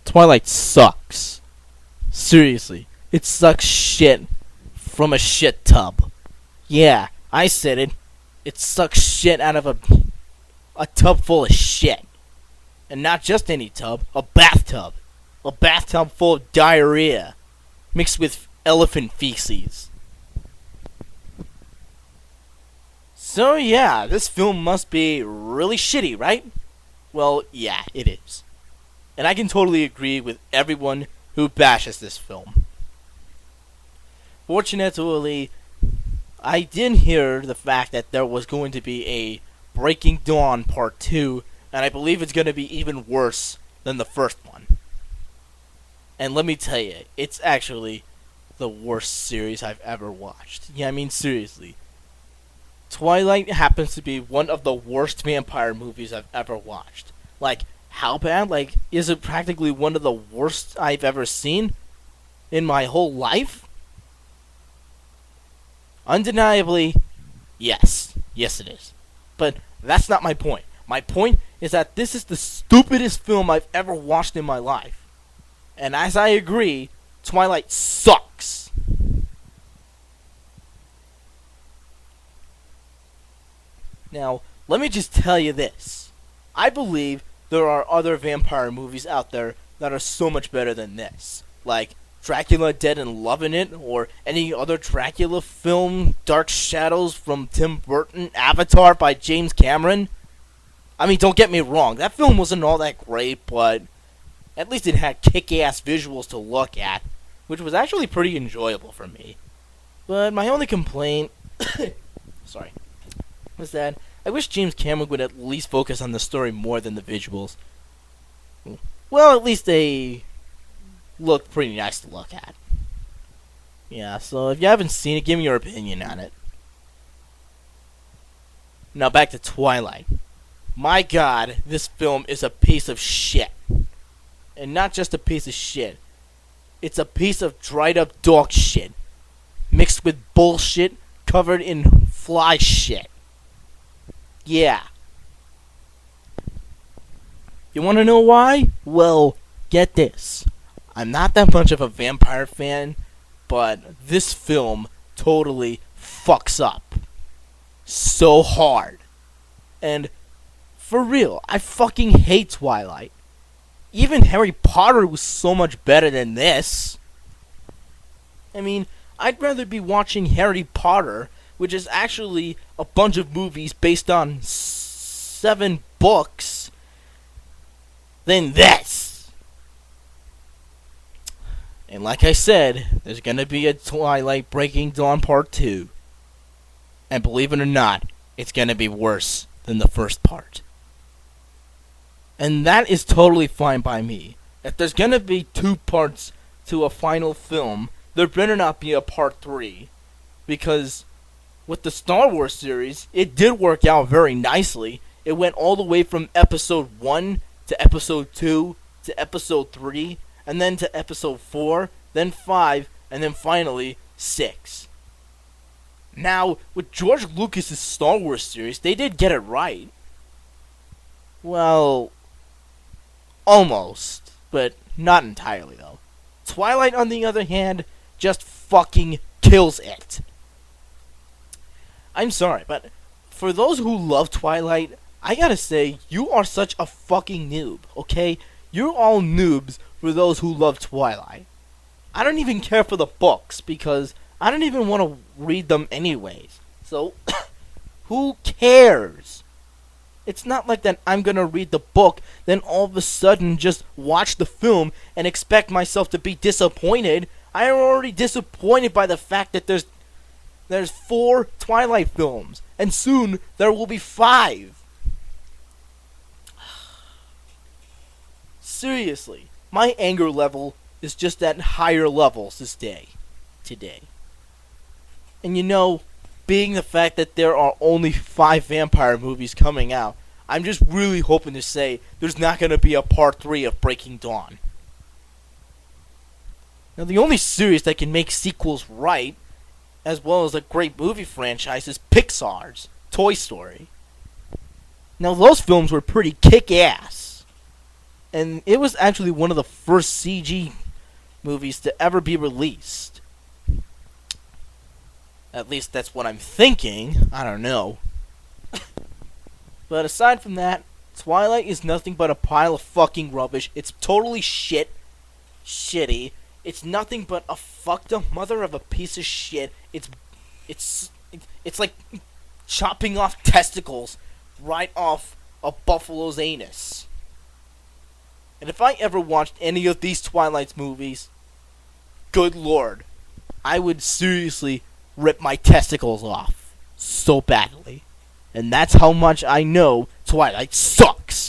Twilight sucks. Seriously, it sucks shit from a shit tub. Yeah, I said it. It sucks shit out of a tub full of shit. And not just any tub, a bathtub. A bathtub full of diarrhea mixed with elephant feces. So yeah, this film must be really shitty, right? Well, yeah, it is. And I can totally agree with everyone who bashes this film. Fortunately, I did hear the fact that there was going to be a Breaking Dawn Part 2, and I believe it's going to be even worse than the first one. And let me tell you, it's actually the worst series I've ever watched. Yeah, I mean, seriously. Twilight happens to be one of the worst vampire movies I've ever watched. Like, how bad? Like, is it practically one of the worst I've ever seen in my whole life? Undeniably, yes. Yes, it is. But that's not my point. My point is that this is the stupidest film I've ever watched in my life. And as I agree, Twilight sucks. Now, let me just tell you this. I believe there are other vampire movies out there that are so much better than this. Like Dracula Dead and Loving It, or any other Dracula film, Dark Shadows from Tim Burton, Avatar by James Cameron. I mean, don't get me wrong, that film wasn't all that great, but at least it had kick-ass visuals to look at, which was actually pretty enjoyable for me. But my only complaint, was that I wish James Cameron would at least focus on the story more than the visuals. Well, at least they look pretty nice to look at. Yeah, so if you haven't seen it, give me your opinion on it. Now back to Twilight. My god, this film is a piece of shit. And not just a piece of shit. It's a piece of dried up dog shit. Mixed with bullshit covered in fly shit. Yeah. You wanna know why? Well, get this. I'm not that much of a vampire fan, but this film totally fucks up. So hard. And for real, I fucking hate Twilight. Even Harry Potter was so much better than this. I mean, I'd rather be watching Harry Potter, which is actually a bunch of movies based on 7 books, than this. And like I said, there's gonna be a Twilight Breaking Dawn Part 2. And believe it or not, it's gonna be worse than the first part. And that is totally fine by me. If there's gonna be 2 parts to a final film, there better not be a part 3. Because with the Star Wars series, it did work out very nicely. It went all the way from episode 1 to episode 2 to episode 3, and then to episode 4, then 5, and then finally 6. Now, with George Lucas' Star Wars series, they did get it right. Well, almost, but not entirely though. Twilight, on the other hand, just fucking kills it. I'm sorry, but for those who love Twilight, I gotta say, you are such a fucking noob, okay? You're all noobs for those who love Twilight. I don't even care for the books, because I don't even want to read them anyways. So, who cares? It's not like that I'm gonna read the book, then all of a sudden just watch the film and expect myself to be disappointed. I am already disappointed by the fact that there's 4 Twilight films, and soon there will be 5. Seriously, my anger level is just at higher levels today. And you know, being the fact that there are only 5 vampire movies coming out, I'm just really hoping to say there's not going to be a part 3 of Breaking Dawn. Now, the only series that can make sequels right, as well as a great movie franchise, is Pixar's Toy Story. Now, those films were pretty kick-ass. And it was actually one of the first CG movies to ever be released. At least that's what I'm thinking. I don't know. But aside from that, Twilight is nothing but a pile of fucking rubbish. It's totally shitty. It's nothing but a fucked up mother of a piece of shit. It's like chopping off testicles right off a buffalo's anus. And if I ever watched any of these Twilight movies, good lord, I would seriously rip my testicles off so badly. And that's how much I know Twilight sucks.